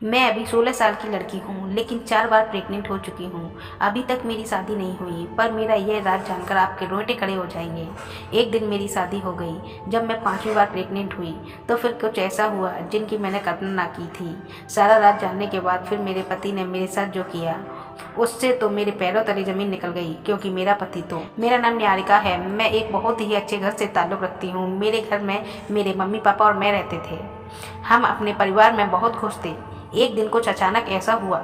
मैं अभी 16 साल की लड़की हूँ, लेकिन 4 बार प्रेग्नेंट हो चुकी हूँ। अभी तक मेरी शादी नहीं हुई, पर मेरा यह राज जानकर आपके रोंगटे खड़े हो जाएंगे। एक दिन मेरी शादी हो गई। जब मैं 5वीं बार प्रेग्नेंट हुई तो फिर कुछ ऐसा हुआ जिनकी मैंने कल्पना ना की थी। सारा राज जानने के बाद फिर मेरे पति ने मेरे साथ जो किया, उससे तो मेरे पैरों तले जमीन निकल गई। क्योंकि मेरा नाम निहारिका है। मैं एक बहुत ही अच्छे घर से ताल्लुक़ रखती हूँ। मेरे घर में मेरे मम्मी पापा और मैं रहते थे। हम अपने परिवार में बहुत खुश थे। एक दिन कुछ अचानक ऐसा हुआ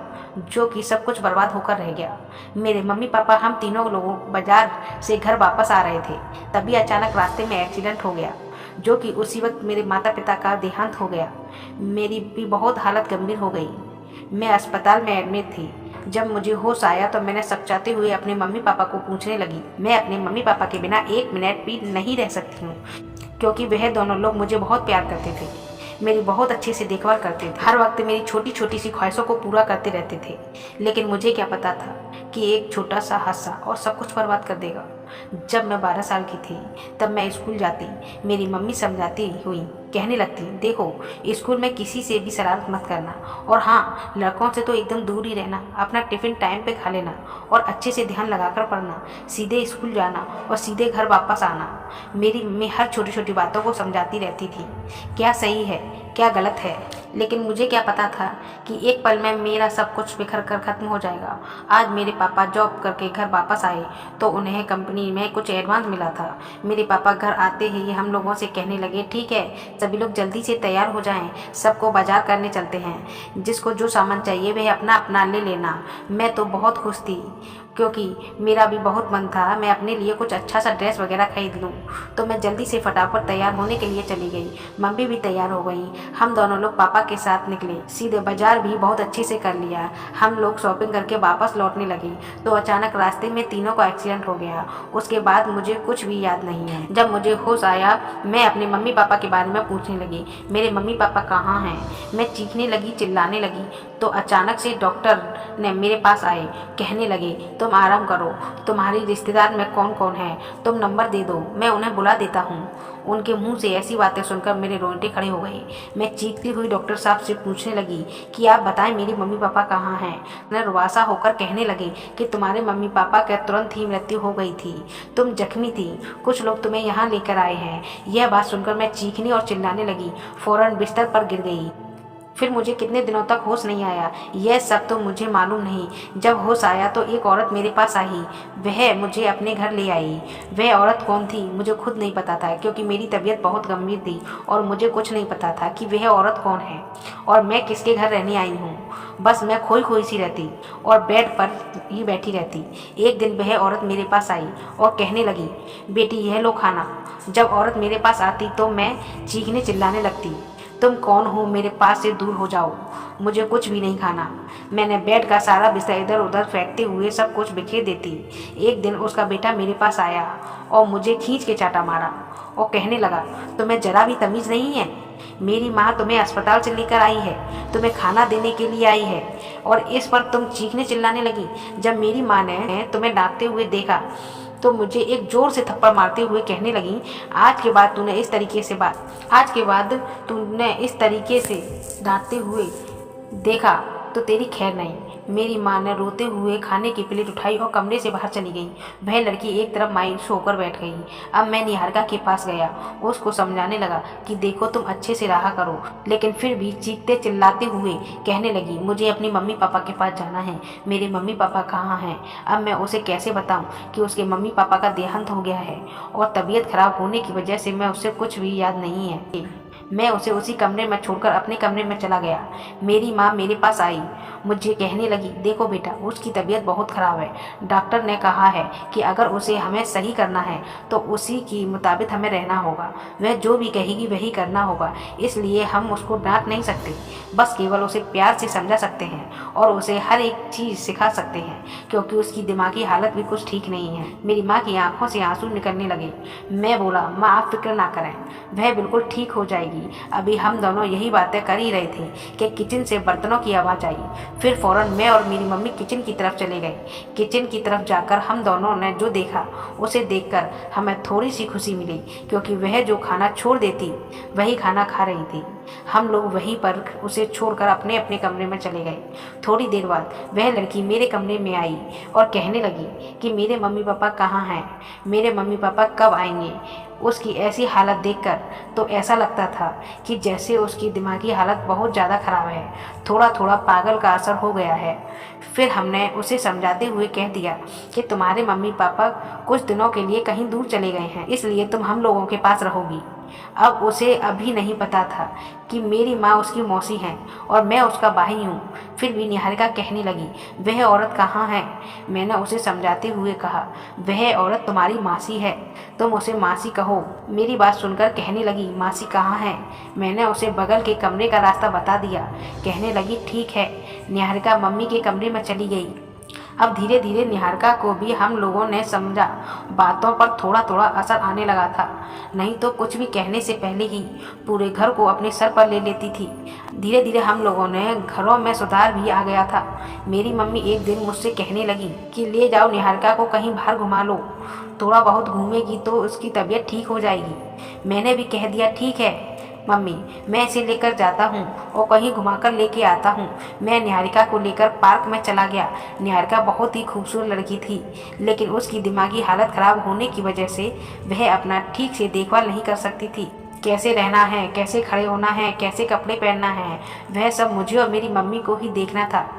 जो कि सब कुछ बर्बाद होकर रह गया। मेरे मम्मी पापा हम तीनों लोगों बाजार से घर वापस आ रहे थे, तभी अचानक रास्ते में एक्सीडेंट हो गया, जो कि उसी वक्त मेरे माता पिता का देहांत हो गया। मेरी भी बहुत हालत गंभीर हो गई। मैं अस्पताल में एडमिट थी। जब मुझे होश आया तो मैंने सकचाते हुए अपने मम्मी पापा को पूछने लगी। मैं अपने मम्मी पापा के बिना 1 मिनट भी नहीं रह सकती हूँ, क्योंकि वह दोनों लोग मुझे बहुत प्यार करते थे, मेरी बहुत अच्छे से देखभाल करते थे, हर वक्त मेरी छोटी छोटी सी ख्वाहिशों को पूरा करते रहते थे। लेकिन मुझे क्या पता था कि एक छोटा सा हादसा और सब कुछ बर्बाद कर देगा। जब मैं 12 साल की थी तब मैं स्कूल जाती। मेरी मम्मी समझाती हुई कहने लगती, देखो स्कूल में किसी से भी शरारत मत करना, और हाँ, लड़कों से तो एकदम दूर ही रहना। अपना टिफ़िन टाइम पे खा लेना और अच्छे से ध्यान लगाकर पढ़ना। सीधे स्कूल जाना और सीधे घर वापस आना। मेरी मम्मी हर छोटी छोटी बातों को समझाती रहती थी, क्या सही है क्या गलत है। लेकिन मुझे क्या पता था कि एक पल में मेरा सब कुछ बिखर कर ख़त्म हो जाएगा। आज मेरे पापा जॉब करके घर वापस आए तो उन्हें कंपनी में कुछ एडवांस मिला था। मेरे पापा घर आते ही हम लोगों से कहने लगे, ठीक है सभी लोग जल्दी से तैयार हो जाएं, सबको बाजार करने चलते हैं। जिसको जो सामान चाहिए वह अपना अपना ले लेना। मैं तो बहुत खुश थी, क्योंकि मेरा भी बहुत मन था मैं अपने लिए कुछ अच्छा सा ड्रेस वगैरह खरीद लूँ। तो मैं जल्दी से फटाफट तैयार होने के लिए चली गई। मम्मी भी तैयार हो गई। हम दोनों लोग पापा के साथ निकले। सीधे बाजार भी बहुत अच्छे से कर लिया। हम लोग शॉपिंग करके वापस लौटने लगे तो अचानक रास्ते में तीनों का एक्सीडेंट हो गया। उसके बाद मुझे कुछ भी याद नहीं है। जब मुझे होश आया मैं अपने मम्मी पापा के बारे में पूछने लगी, मेरे मम्मी पापा कहाँ हैं। मैं चीखने लगी, चिल्लाने लगी तो अचानक से डॉक्टर ने मेरे पास आए। कहने लगे, तुम आराम करो, तुम्हारी रिश्तेदार में कौन कौन है, तुम नंबर दे दो, मैं उन्हें बुला देता हूँ। उनके मुंह से ऐसी बातें सुनकर मेरे रोंगटे खड़े हो गए। मैं चीखती हुई डॉक्टर साहब से पूछने लगी कि आप बताएं मेरे मम्मी पापा कहाँ हैं। उन्हें रुआसा होकर कहने लगे कि तुम्हारे मम्मी पापा का तुरंत ही मृत्यु हो गई थी, तुम जख्मी थी, कुछ लोग तुम्हें यहाँ लेकर आए हैं। यह बात सुनकर मैं चीखने और चिल्लाने लगी, फौरन बिस्तर पर गिर गई। फिर मुझे कितने दिनों तक होश नहीं आया, यह सब तो मुझे मालूम नहीं। जब होश आया तो एक औरत मेरे पास आई, वह मुझे अपने घर ले आई। वह औरत कौन थी मुझे खुद नहीं पता था, क्योंकि मेरी तबीयत बहुत गंभीर थी और मुझे कुछ नहीं पता था कि वह औरत कौन है और मैं किसके घर रहने आई हूँ। बस मैं खोई खोई सी रहती और बेड पर ही बैठी रहती। एक दिन वह औरत मेरे पास आई और कहने लगी, बेटी यह लो खाना। जब औरत मेरे पास आती तो मैं चीखने चिल्लाने लगती, तुम कौन हो, मेरे पास से दूर हो जाओ, मुझे कुछ भी नहीं खाना। मैंने बेड का सारा बिस्तर इधर उधर फेंकते हुए सब कुछ बिखेर देती। एक दिन उसका बेटा मेरे पास आया और मुझे खींच के चाटा मारा और कहने लगा, तुम्हें जरा भी तमीज़ नहीं है। मेरी माँ तुम्हें अस्पताल से लेकर आई है, तुम्हें खाना देने के लिए आई है, और इस पर तुम चीखने चिल्लाने लगी। जब मेरी माँ ने तुम्हें डांटते हुए देखा तो मुझे एक जोर से थप्पड़ मारते हुए कहने लगी, आज के बाद तूने इस तरीके से डांटते हुए देखा तो तेरी खैर नहीं। मेरी माँ ने रोते हुए खाने की प्लेट उठाई और कमरे से बाहर चली गई। वह लड़की एक तरफ मायूस होकर बैठ गई। अब मैं निहारिका के पास गया, उसको समझाने लगा कि देखो तुम अच्छे से रहा करो, लेकिन फिर भी चीखते चिल्लाते हुए कहने लगी, मुझे अपनी मम्मी पापा के पास जाना है, मेरे मम्मी पापा कहाँ हैं। अब मैं उसे कैसे बताऊँ कि उसके मम्मी पापा का देहांत हो गया है और तबीयत खराब होने की वजह से मैं उसे कुछ भी याद नहीं है। मैं उसे उसी कमरे में छोड़कर अपने कमरे में चला गया। मेरी माँ मेरे पास आई, मुझे कहने लगी, देखो बेटा उसकी तबीयत बहुत ख़राब है, डॉक्टर ने कहा है कि अगर उसे हमें सही करना है तो उसी की मुताबिक हमें रहना होगा, वह जो भी कहेगी वही करना होगा। इसलिए हम उसको डांट नहीं सकते, बस केवल उसे प्यार से समझा सकते हैं और उसे हर एक चीज़ सिखा सकते हैं, क्योंकि उसकी दिमागी हालत भी कुछ ठीक नहीं है। मेरी माँ की आंखों से आंसू निकलने लगे। मैं बोला, माँ आप फिक्र ना करें, वह बिल्कुल ठीक हो जाएगी। लगी। अभी हम दोनों यही बातें कर ही रहे थे कि किचन से बर्तनों की आवाज़ आई। फिर फ़ौरन मैं और मेरी मम्मी किचन की तरफ चले गए। किचन की तरफ जाकर हम दोनों ने जो देखा उसे देखकर हमें थोड़ी सी खुशी मिली, क्योंकि वह जो खाना छोड़ देती वही खाना खा रही थी। हम लोग वहीं पर उसे छोड़कर अपने अपने कमरे में चले गए। थोड़ी देर बाद वह लड़की मेरे कमरे में आई और कहने लगी कि मेरे मम्मी पापा कहाँ हैं, मेरे मम्मी पापा कब आएंगे। उसकी ऐसी हालत देखकर तो ऐसा लगता था कि जैसे उसकी दिमागी हालत बहुत ज़्यादा ख़राब है, थोड़ा थोड़ा पागल का असर हो गया है। फिर हमने उसे समझाते हुए कह दिया कि तुम्हारे मम्मी पापा कुछ दिनों के लिए कहीं दूर चले गए हैं, इसलिए तुम हम लोगों के पास रहोगी। अब उसे अभी नहीं पता था कि मेरी माँ उसकी मौसी है और मैं उसका भाई हूँ। फिर भी निहारिका कहने लगी, वह औरत कहाँ है। मैंने उसे समझाते हुए कहा, वह औरत तुम्हारी मासी है, तुम उसे मासी कहो। मेरी बात सुनकर कहने लगी, मासी कहाँ है। मैंने उसे बगल के कमरे का रास्ता बता दिया। कहने लगी, ठीक है। निहारिका मम्मी के कमरे में चली गई। अब धीरे धीरे निहारिका को भी हम लोगों ने समझा, बातों पर थोड़ा थोड़ा असर आने लगा था। नहीं तो कुछ भी कहने से पहले ही पूरे घर को अपने सर पर ले लेती थी। धीरे धीरे हम लोगों ने घरों में सुधार भी आ गया था। मेरी मम्मी एक दिन मुझसे कहने लगी कि ले जाओ निहारिका को कहीं बाहर घुमा लो, थोड़ा बहुत घूमेगी तो उसकी तबीयत ठीक हो जाएगी। मैंने भी कह दिया, ठीक है मम्मी, मैं इसे लेकर जाता हूँ और कहीं घुमाकर लेके आता हूँ। मैं निहारिका को लेकर पार्क में चला गया। निहारिका बहुत ही खूबसूरत लड़की थी, लेकिन उसकी दिमागी हालत ख़राब होने की वजह से वह अपना ठीक से देखभाल नहीं कर सकती थी। कैसे रहना है, कैसे खड़े होना है, कैसे कपड़े पहनना है, वह सब मुझे और मेरी मम्मी को ही देखना था।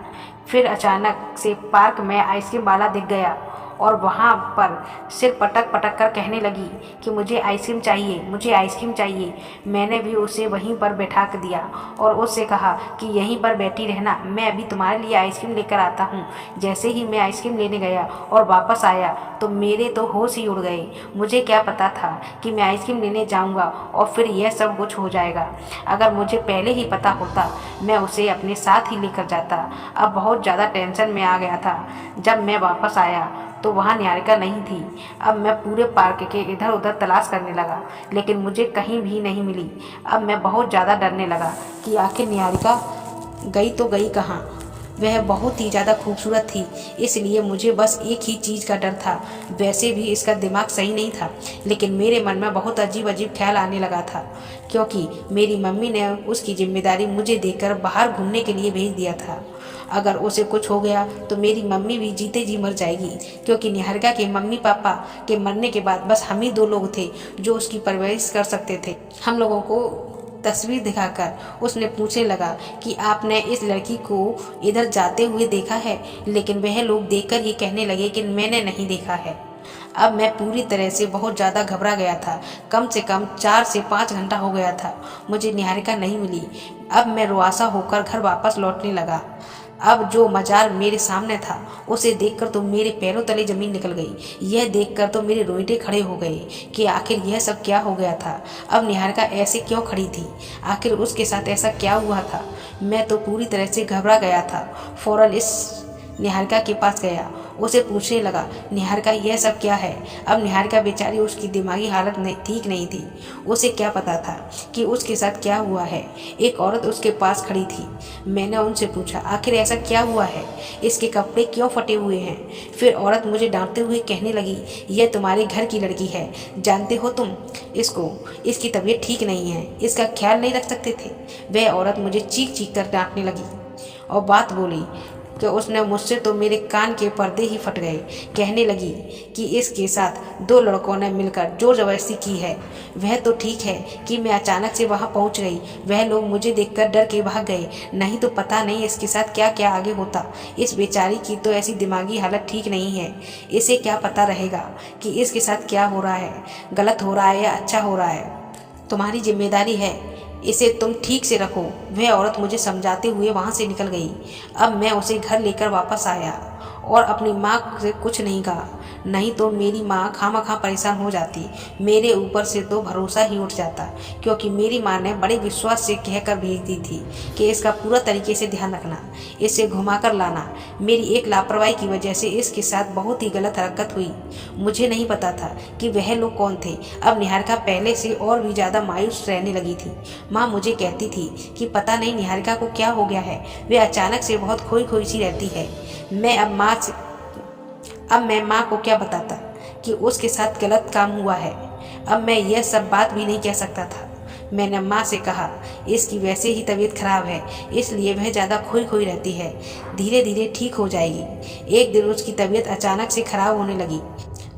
फिर अचानक से पार्क में आइसक्रीम वाला दिख गया और वहाँ पर सिर पटक पटक कर कहने लगी कि मुझे आइसक्रीम चाहिए, मुझे आइसक्रीम चाहिए। मैंने भी उसे वहीं पर बैठा कर दिया और उससे कहा कि यहीं पर बैठी रहना, मैं अभी तुम्हारे लिए आइसक्रीम लेकर आता हूँ। जैसे ही मैं आइसक्रीम लेने गया और वापस आया तो मेरे तो होश ही उड़ गए। मुझे क्या पता था कि मैं आइसक्रीम लेने जाऊँगा और फिर यह सब कुछ हो जाएगा। अगर मुझे पहले ही पता होता मैं उसे अपने साथ ही लेकर जाता। अब बहुत ज़्यादा टेंशन में आ गया था। जब मैं वापस आया तो वहाँ निहारिका नहीं थी। अब मैं पूरे पार्क के इधर उधर तलाश करने लगा, लेकिन मुझे कहीं भी नहीं मिली। अब मैं बहुत ज़्यादा डरने लगा कि आखिर निहारिका गई तो गई कहाँ। वह बहुत ही ज़्यादा खूबसूरत थी, इसलिए मुझे बस एक ही चीज़ का डर था। वैसे भी इसका दिमाग सही नहीं था, लेकिन मेरे मन में बहुत अजीब अजीब ख्याल आने लगा था, क्योंकि मेरी मम्मी ने उसकी जिम्मेदारी मुझे देकर बाहर घूमने के लिए भेज दिया था। अगर उसे कुछ हो गया तो मेरी मम्मी भी जीते जी मर जाएगी, क्योंकि निहारिका के मम्मी पापा के मरने के बाद बस हम ही दो लोग थे जो उसकी परवरिश कर सकते थे। हम लोगों को तस्वीर दिखाकर उसने पूछने लगा कि आपने इस लड़की को इधर जाते हुए देखा है, लेकिन वह लोग देखकर ये कहने लगे कि मैंने नहीं देखा है। अब मैं पूरी तरह से बहुत ज़्यादा घबरा गया था। कम से कम 4 से 5 घंटा हो गया था, मुझे निहारिका नहीं मिली। अब मैं रुआसा होकर घर वापस लौटने लगा। अब जो मजार मेरे सामने था उसे देखकर तो मेरे पैरों तले ज़मीन निकल गई। यह देखकर तो मेरे रोंगटे खड़े हो गए कि आखिर यह सब क्या हो गया था। अब निहारिका ऐसे क्यों खड़ी थी, आखिर उसके साथ ऐसा क्या हुआ था। मैं तो पूरी तरह से घबरा गया था। फ़ौरन इस निहारिका के पास गया, उसे पूछने लगा, निहारिका यह सब क्या है। अब निहारिका बेचारी, उसकी दिमागी हालत ठीक नहीं थी। उसे क्या पता था कि उसके साथ क्या हुआ है। एक औरत उसके पास खड़ी थी। मैंने उनसे पूछा, आखिर ऐसा क्या हुआ है, इसके कपड़े क्यों फटे हुए हैं। फिर औरत मुझे डांटते हुए कहने लगी, यह तुम्हारे घर की लड़की है, जानते हो तुम इसको, इसकी तबीयत ठीक नहीं है, इसका ख्याल नहीं रख सकते थे। वह औरत मुझे चीख चीख कर डांटने लगी और बात बोली कि उसने मुझसे तो मेरे कान के पर्दे ही फट गए। कहने लगी कि इसके साथ 2 लड़कों ने मिलकर जोर जबरदस्ती की है। वह तो ठीक है कि मैं अचानक से वहां पहुंच गई, वह लोग मुझे देखकर डर के भाग गए, नहीं तो पता नहीं इसके साथ क्या क्या आगे होता। इस बेचारी की तो ऐसी दिमागी हालत ठीक नहीं है, इसे क्या पता रहेगा कि इसके साथ क्या हो रहा है, गलत हो रहा है या अच्छा हो रहा है। तुम्हारी जिम्मेदारी है, इसे तुम ठीक से रखो। वह औरत मुझे समझाते हुए वहाँ से निकल गई। अब मैं उसे घर लेकर वापस आया और अपनी माँ से कुछ नहीं कहा, नहीं तो मेरी माँ खामखा परेशान हो जाती। मेरे ऊपर से तो भरोसा ही उठ जाता, क्योंकि मेरी माँ ने बड़े विश्वास से कहकर भेज दी थी कि इसका पूरा तरीके से ध्यान रखना, इसे घुमाकर लाना। मेरी एक लापरवाही की वजह से इसके साथ बहुत ही गलत हरकत हुई। मुझे नहीं पता था कि वह लोग कौन थे। अब निहारिका पहले से और भी ज़्यादा मायूस रहने लगी थी। माँ मुझे कहती थी कि पता नहीं निहारिका को क्या हो गया है, वे अचानक से बहुत खोई खोई सी रहती है। अब मैं माँ को क्या बताता कि उसके साथ गलत काम हुआ है। अब मैं यह सब बात भी नहीं कह सकता था। मैंने माँ से कहा, इसकी वैसे ही तबीयत खराब है, इसलिए वह ज़्यादा खोई खोई रहती है, धीरे धीरे ठीक हो जाएगी। एक दिन उसकी तबीयत अचानक से खराब होने लगी।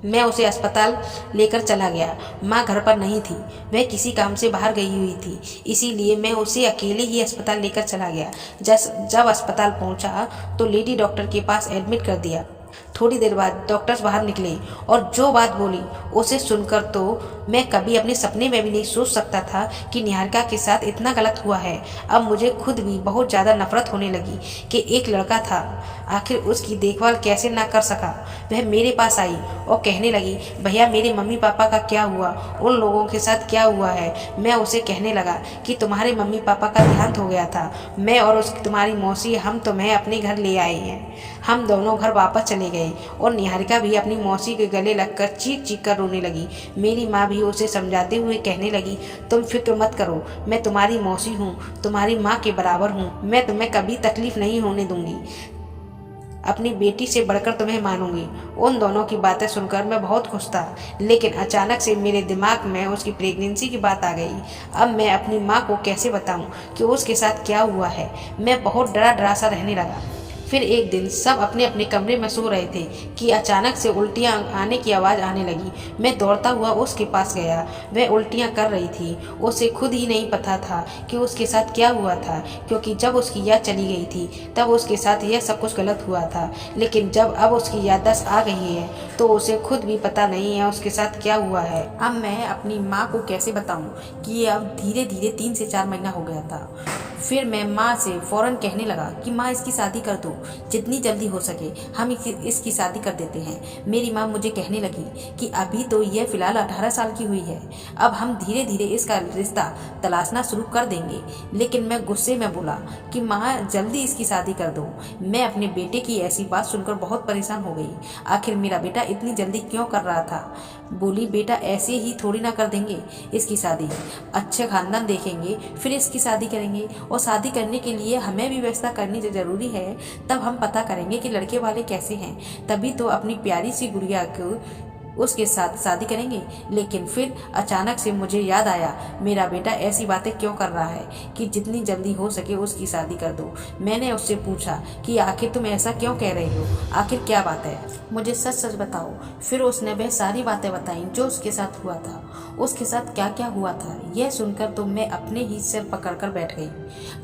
मैं उसे अस्पताल लेकर चला गया। माँ घर पर नहीं थी, वह किसी काम से बाहर गई हुई थी, इसीलिए मैं उसे अकेले ही अस्पताल लेकर चला गया। जब अस्पताल पहुँचा तो लेडी डॉक्टर के पास एडमिट कर दिया। थोड़ी देर बाद डॉक्टर्स बाहर निकले और जो बात बोली उसे सुनकर तो मैं कभी अपने सपने में भी नहीं सोच सकता था कि निहारिका के साथ इतना गलत हुआ है। अब मुझे खुद भी बहुत ज़्यादा नफरत होने लगी कि एक लड़का था, आखिर उसकी देखभाल कैसे ना कर सका। वह मेरे पास आई और कहने लगी, भैया मेरे मम्मी पापा का क्या हुआ, उन लोगों के साथ क्या हुआ है। मैं उसे कहने लगा कि तुम्हारे मम्मी पापा का देहांत हो गया था, मैं और तुम्हारी मौसी हम तुम्हें अपने घर ले आए हैं। हम दोनों घर वापस चले गए और निहारिका भी अपनी मौसी के गले लगकर चीख चीख कर रोने लगी। मेरी माँ भी उसे समझाते हुए कहने लगी, तुम फिक्र मत करो, मैं तुम्हारी मौसी हूँ, तुम्हारी माँ के बराबर हूँ, मैं तुम्हें कभी तकलीफ नहीं होने दूंगी, अपनी बेटी से बढ़कर तुम्हें मानूंगी। उन दोनों की बातें सुनकर मैं बहुत खुश था, लेकिन अचानक से मेरे दिमाग में उसकी प्रेगनेंसी की बात आ गई। अब मैं अपनी माँ को कैसे बताऊं कि उसके साथ क्या हुआ है। मैं बहुत डरा डरा सा रहने लगा। फिर एक दिन सब अपने अपने कमरे में सो रहे थे कि अचानक से उल्टियाँ आने की आवाज़ आने लगी। मैं दौड़ता हुआ उसके पास गया। वह उल्टियाँ कर रही थी। उसे खुद ही नहीं पता था कि उसके साथ क्या हुआ था, क्योंकि जब उसकी याद चली गई थी तब उसके साथ यह सब कुछ गलत हुआ था। लेकिन जब अब उसकी याददाश्त आ गई है तो उसे खुद भी पता नहीं है उसके साथ क्या हुआ है। अब मैं अपनी माँ को कैसे बताऊँ कि ये अब धीरे धीरे 3 से 4 महीना हो गया था। फिर मैं माँ से फ़ौरन कहने लगा कि माँ इसकी शादी कर दो, जितनी जल्दी हो सके हम इसकी शादी कर देते हैं। मेरी माँ मुझे कहने लगी कि अभी तो यह फ़िलहाल 18 साल की हुई है, अब हम धीरे धीरे इसका रिश्ता तलाशना शुरू कर देंगे। लेकिन मैं गुस्से में बोला कि माँ जल्दी इसकी शादी कर दो। मैं अपने बेटे की ऐसी बात सुनकर बहुत परेशान हो गई। आखिर मेरा बेटा इतनी जल्दी क्यों कर रहा था। बोली, बेटा ऐसे ही थोड़ी ना कर देंगे इसकी शादी, अच्छे खानदान देखेंगे फिर इसकी शादी करेंगे, और शादी करने के लिए हमें भी व्यवस्था करनी ज़रूरी है। तब हम पता करेंगे कि लड़के वाले कैसे हैं, तभी तो अपनी प्यारी सी गुड़िया को उसके साथ शादी करेंगे। लेकिन फिर अचानक से मुझे याद आया, मेरा बेटा ऐसी बातें क्यों कर रहा है कि जितनी जल्दी हो सके उसकी शादी कर दो। मैंने उससे पूछा कि आखिर तुम ऐसा क्यों कह रही हो, आखिर क्या बात है, मुझे सच सच बताओ। फिर उसने वह सारी बातें बताई जो उसके साथ हुआ था, उसके साथ क्या क्या हुआ था। यह सुनकर तो मैं अपने ही सिर पकड़ कर बैठ गई।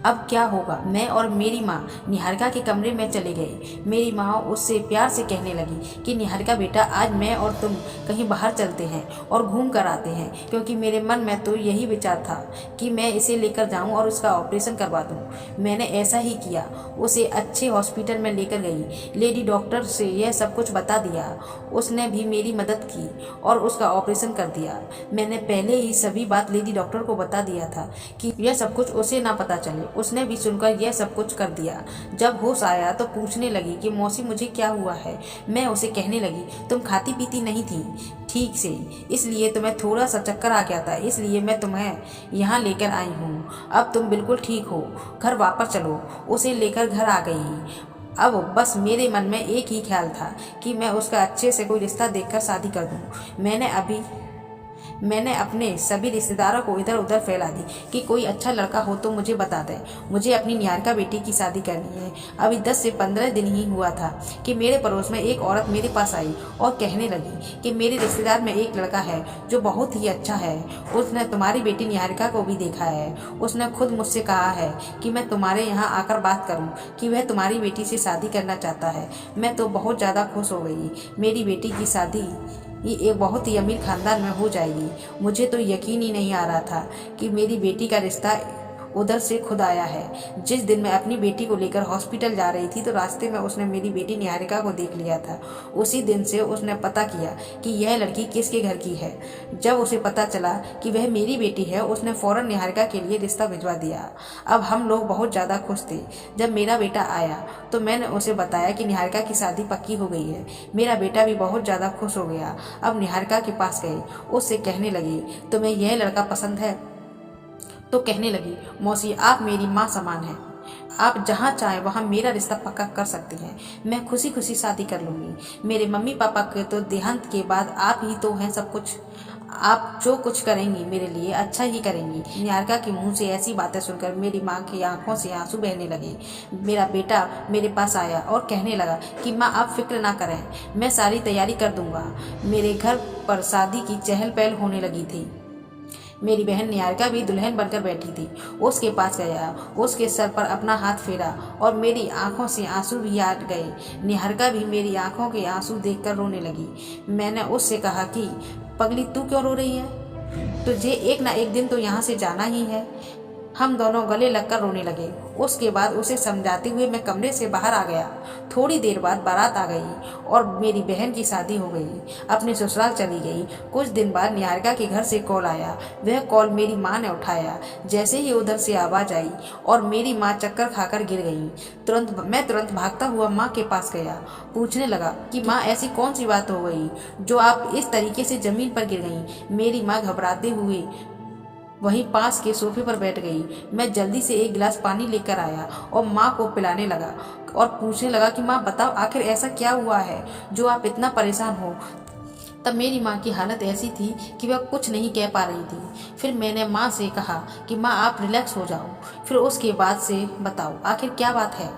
अब क्या होगा। मैं और मेरी माँ निहारिका के कमरे में चले गए। मेरी माँ उससे प्यार से कहने लगी कि निहारिका बेटा, आज मैं और तुम कहीं बाहर चलते हैं और घूम कर आते हैं, क्योंकि मेरे मन में तो यही विचार था कि मैं इसे लेकर जाऊं और उसका ऑपरेशन करवा दूं। मैंने ऐसा ही किया, उसे अच्छे हॉस्पिटल में लेकर गई। लेडी डॉक्टर से यह सब कुछ बता दिया। उसने भी मेरी मदद की और उसका ऑपरेशन कर दिया। मैंने पहले ही सभी बात लेडी डॉक्टर को बता दिया था कि यह सब कुछ उसे ना पता चले। उसने भी सुनकर यह सब कुछ कर दिया। जब होश आया तो पूछने लगी कि मौसी मुझे क्या हुआ है। मैं उसे कहने लगी, तुम खाती पीती नहीं थी ठीक से, इसलिए तुम्हें थोड़ा सा चक्कर आ गया था, इसलिए मैं तुम्हें यहाँ लेकर आई हूँ। अब तुम बिल्कुल ठीक हो, घर वापस चलो। उसे लेकर घर आ गई। अब बस मेरे मन में एक ही ख्याल था कि मैं उसका अच्छे से कोई रिश्ता देखकर शादी कर दूँ। मैंने अपने सभी रिश्तेदारों को इधर उधर फैला दी कि कोई अच्छा लड़का हो तो मुझे बता दे, मुझे अपनी निहारिका बेटी की शादी करनी है। अभी 10 से 15 दिन ही हुआ था कि मेरे पड़ोस में एक औरत मेरे पास आई और कहने लगी कि मेरे रिश्तेदार में एक लड़का है जो बहुत ही अच्छा है, उसने तुम्हारी बेटी निहारिका को भी देखा है। उसने खुद मुझसे कहा है कि मैं तुम्हारे यहाँ आकर बात करूँ कि वह तुम्हारी बेटी से शादी करना चाहता है। मैं तो बहुत ज़्यादा खुश हो गई। मेरी बेटी की शादी ये एक बहुत ही अमीर खानदान में हो जाएगी। मुझे तो यकीन ही नहीं आ रहा था कि मेरी बेटी का रिश्ता उधर से खुद आया है। जिस दिन मैं अपनी बेटी को लेकर हॉस्पिटल जा रही थी तो रास्ते में उसने मेरी बेटी निहारिका को देख लिया था। उसी दिन से उसने पता किया कि यह लड़की किसके घर की है। जब उसे पता चला कि वह मेरी बेटी है, उसने फौरन निहारिका के लिए रिश्ता भिजवा दिया। अब हम लोग बहुत ज़्यादा खुश थे। जब मेरा बेटा आया तो मैंने उसे बताया कि निहारिका की शादी पक्की हो गई है। मेरा बेटा भी बहुत ज़्यादा खुश हो गया। अब निहारिका के पास गए, उससे कहने लगी, तुम्हें यह लड़का पसंद है? तो कहने लगी, मौसी आप मेरी माँ समान हैं, आप जहाँ चाहें वहाँ मेरा रिश्ता पक्का कर सकती हैं। मैं खुशी खुशी शादी कर लूँगी। मेरे मम्मी पापा के तो देहांत के बाद आप ही तो हैं सब कुछ। आप जो कुछ करेंगी मेरे लिए अच्छा ही करेंगी। निहारिका के मुंह से ऐसी बातें सुनकर मेरी माँ की आंखों से आंसू बहने लगे। मेरा बेटा मेरे पास आया और कहने लगा कि माँ आप फिक्र ना करें, मैं सारी तैयारी कर दूंगा। मेरे घर पर शादी की चहल पहल होने लगी थी। मेरी बहन निहारिका भी दुल्हन बनकर बैठी थी। उसके पास गया, उसके सर पर अपना हाथ फेरा और मेरी आंखों से आंसू भी आ गए। निहारिका भी मेरी आंखों के आंसू देखकर रोने लगी। मैंने उससे कहा कि पगली तू क्यों रो रही है? तुझे एक ना एक दिन तो यहाँ से जाना ही है। हम दोनों गले लगकर रोने लगे। उसके बाद उसे समझाते हुए मैं कमरे से बाहर आ गया। थोड़ी देर बाद बारात आ गई और मेरी बहन की शादी हो गई, अपने ससुराल चली गई। कुछ दिन बाद निहारिका के घर से कॉल आया। वह कॉल मेरी माँ ने उठाया। जैसे ही उधर से आवाज़ आई और मेरी माँ चक्कर खाकर गिर गई। तुरंत भागता हुआ माँ के पास गया। पूछने लगा कि माँ ऐसी कौन सी बात हो गई जो आप इस तरीके से ज़मीन पर गिर गई? मेरी माँ घबराते हुए वहीं पास के सोफे पर बैठ गई। मैं जल्दी से एक गिलास पानी लेकर आया और माँ को पिलाने लगा और पूछने लगा कि माँ बताओ आखिर ऐसा क्या हुआ है जो आप इतना परेशान हो। तब मेरी माँ की हालत ऐसी थी कि वह कुछ नहीं कह पा रही थी। फिर मैंने माँ से कहा कि माँ आप रिलैक्स हो जाओ। फिर उसके बाद से बताओ आखिर क्या बात है।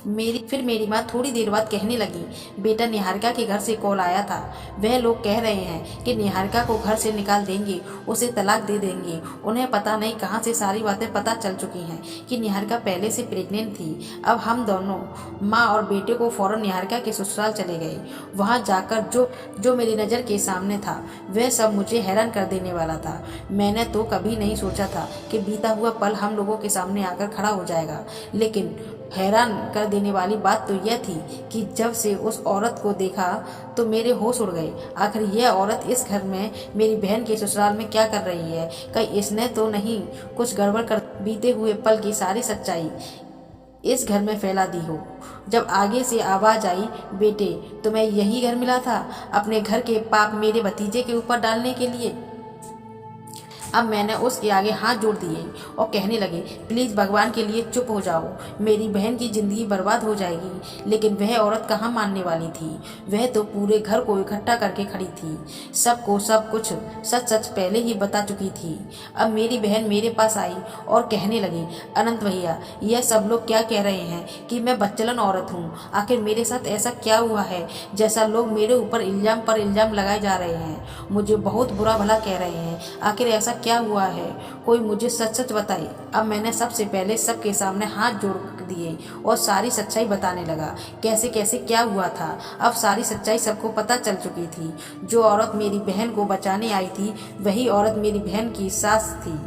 मेरी माँ थोड़ी देर बाद कहने लगी, बेटा निहारिका के घर से कॉल आया था। वह लोग कह रहे हैं कि निहारिका को घर से निकाल देंगे, उसे तलाक दे देंगे। उन्हें पता नहीं कहाँ से सारी बातें पता चल चुकी हैं कि निहारिका पहले से प्रेग्नेंट थी। अब हम दोनों माँ और बेटे को फौरन निहारिका के ससुराल चले गए। वहाँ जाकर जो मेरी नज़र के सामने था वह सब मुझे हैरान कर देने वाला था। मैंने तो कभी नहीं सोचा था कि बीता हुआ पल हम लोगों के सामने आकर खड़ा हो जाएगा। लेकिन हैरान कर देने वाली बात तो यह थी कि जब से उस औरत को देखा तो मेरे होश उड़ गए। आखिर यह औरत इस घर में मेरी बहन के ससुराल में क्या कर रही है? कहीं इसने तो नहीं कुछ गड़बड़ कर बीते हुए पल की सारी सच्चाई इस घर में फैला दी हो। जब आगे से आवाज़ आई, बेटे तुम्हें यही घर मिला था अपने घर के पाप मेरे भतीजे के ऊपर डालने के लिए? अब मैंने उसके आगे हाथ जोड़ दिए और कहने लगे, प्लीज़ भगवान के लिए चुप हो जाओ, मेरी बहन की ज़िंदगी बर्बाद हो जाएगी। लेकिन वह औरत कहाँ मानने वाली थी। वह तो पूरे घर को इकट्ठा करके खड़ी थी, सबको सब कुछ सच सच पहले ही बता चुकी थी। अब मेरी बहन मेरे पास आई और कहने लगी, अनंत भैया यह सब लोग क्या कह रहे हैं कि मैं बच्चलन औरत हूँ। आखिर मेरे साथ ऐसा क्या हुआ है जैसा लोग मेरे ऊपर इल्ज़ाम पर इल्ज़ाम लगाए जा रहे हैं। मुझे बहुत बुरा भला कह रहे हैं। आखिर ऐसा क्या हुआ है, कोई मुझे सच सच बताए। अब मैंने सबसे पहले सबके सामने हाथ जोड़ दिए और सारी सच्चाई बताने लगा, कैसे कैसे क्या हुआ था। अब सारी सच्चाई सबको पता चल चुकी थी। जो औरत मेरी बहन को बचाने आई थी वही औरत मेरी बहन की सास थी।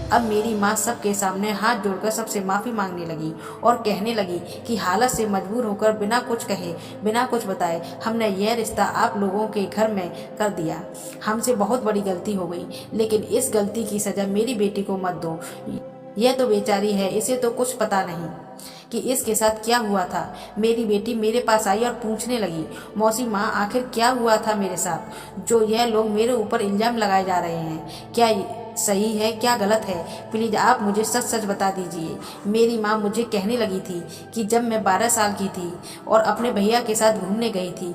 अब मेरी माँ सबके सामने हाथ जोड़कर सबसे माफ़ी मांगने लगी और कहने लगी कि हालत से मजबूर होकर बिना कुछ कहे बिना कुछ बताए हमने यह रिश्ता आप लोगों के घर में कर दिया। हमसे बहुत बड़ी गलती हो गई, लेकिन इस गलती की सज़ा मेरी बेटी को मत दो। यह तो बेचारी है, इसे तो कुछ पता नहीं कि इसके साथ क्या हुआ था। मेरी बेटी मेरे पास आई और पूछने लगी, मौसी माँ आखिर क्या हुआ था मेरे साथ जो यह लोग मेरे ऊपर इल्ज़ाम लगाए जा रहे हैं, क्या सही है क्या गलत है? प्लीज़ आप मुझे सच सच बता दीजिए। मेरी माँ मुझे कहने लगी थी कि जब मैं 12 साल की थी और अपने भैया के साथ घूमने गई थी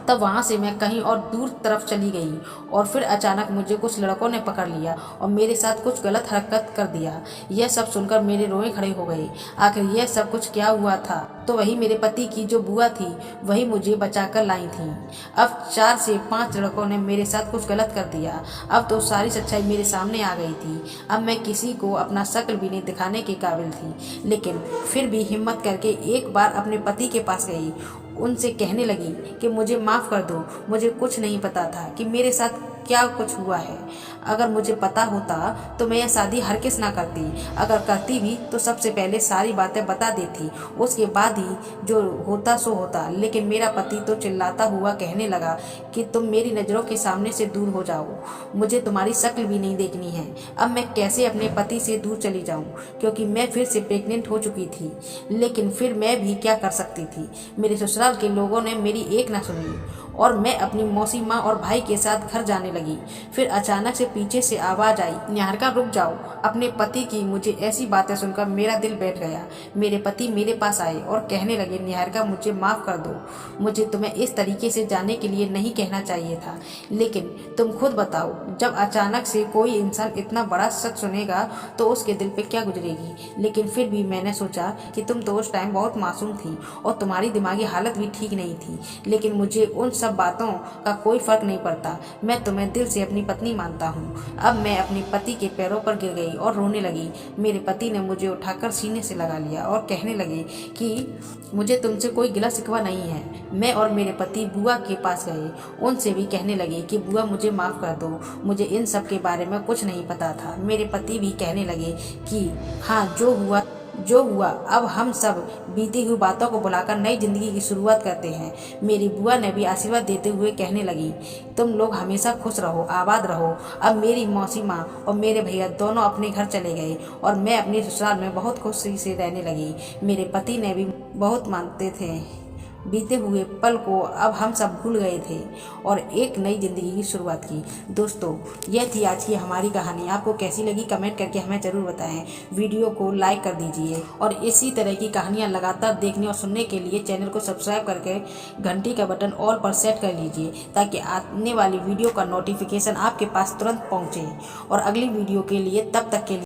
तब वहाँ से मैं कहीं और दूर तरफ चली गई और फिर अचानक मुझे कुछ लड़कों ने पकड़ लिया और मेरे साथ कुछ गलत हरकत कर दिया। यह सब सुनकर मेरे रोए खड़े हो गए। आखिर यह सब कुछ क्या हुआ था? तो वही मेरे पति की जो बुआ थी वही मुझे बचाकर लाई थी। अब 4 से 5 लड़कों ने मेरे साथ कुछ गलत कर दिया। अब तो सारी सच्चाई मेरे सामने आ गई थी। अब मैं किसी को अपना शक्ल भी नहीं दिखाने के काबिल थी, लेकिन फिर भी हिम्मत करके एक बार अपने पति के पास गई। उनसे कहने लगी कि मुझे माफ़ कर दो, मुझे कुछ नहीं पता था कि मेरे साथ क्या कुछ हुआ है। अगर मुझे पता होता तो मैं यह शादी हरगिज़ ना करती। अगर करती भी तो सबसे पहले सारी बातें बता देती, उसके बाद ही जो होता सो होता। लेकिन मेरा पति तो चिल्लाता हुआ कहने लगा कि तुम मेरी नज़रों के सामने से दूर हो जाओ, मुझे तुम्हारी शक्ल भी नहीं देखनी है। अब मैं कैसे अपने पति से दूर चली जाऊं, क्योंकि मैं फिर से प्रेग्नेंट हो चुकी थी। लेकिन फिर मैं भी क्या कर सकती थी। मेरे ससुराल के लोगों ने मेरी एक ना सुनी और मैं अपनी मौसी माँ और भाई के साथ घर जाने लगी। फिर अचानक से पीछे से आवाज़ आई, निहारिका रुक जाओ। अपने पति की मुझे ऐसी बातें सुनकर मेरा दिल बैठ गया। मेरे पति मेरे पास आए और कहने लगे, निहारिका मुझे माफ़ कर दो, मुझे तुम्हें इस तरीके से जाने के लिए नहीं कहना चाहिए था। लेकिन तुम खुद बताओ, जब अचानक से कोई इंसान इतना बड़ा सच सुनेगा तो उसके दिल पे क्या गुजरेगी। लेकिन फिर भी मैंने सोचा कि तुम तो उस टाइम बहुत मासूम थी और तुम्हारी दिमागी हालत भी ठीक नहीं थी। लेकिन मुझे उन सब बातों का कोई फर्क नहीं पड़ता। मैं तुम्हें दिल से अपनी पत्नी मानता हूँ। अब मैं अपने पति के पैरों पर गिर गई और रोने लगी। मेरे पति ने मुझे उठाकर सीने से लगा लिया और कहने लगे कि मुझे तुमसे कोई गिला शिकवा नहीं है। मैं और मेरे पति बुआ के पास गए, उनसे भी कहने लगे कि बुआ मुझे माफ़ कर दो, मुझे इन सब के बारे में कुछ नहीं पता था। मेरे पति भी कहने लगे कि हाँ, जो हुआ अब हम सब बीती हुई बातों को भुलाकर नई जिंदगी की शुरुआत करते हैं। मेरी बुआ ने भी आशीर्वाद देते हुए कहने लगी, तुम लोग हमेशा खुश रहो, आबाद रहो। अब मेरी मौसी माँ और मेरे भैया दोनों अपने घर चले गए और मैं अपने ससुराल में बहुत खुशी से रहने लगी। मेरे पति ने भी बहुत मानते थे। बीते हुए पल को अब हम सब भूल गए थे और एक नई जिंदगी की शुरुआत की। दोस्तों, यह थी आज की हमारी कहानी। आपको कैसी लगी कमेंट करके हमें ज़रूर बताएं। वीडियो को लाइक कर दीजिए और इसी तरह की कहानियां लगातार देखने और सुनने के लिए चैनल को सब्सक्राइब करके घंटी का बटन ऑल पर सेट कर लीजिए, ताकि आने वाली वीडियो का नोटिफिकेशन आपके पास तुरंत पहुँचे। और अगली वीडियो के लिए तब तक के लिए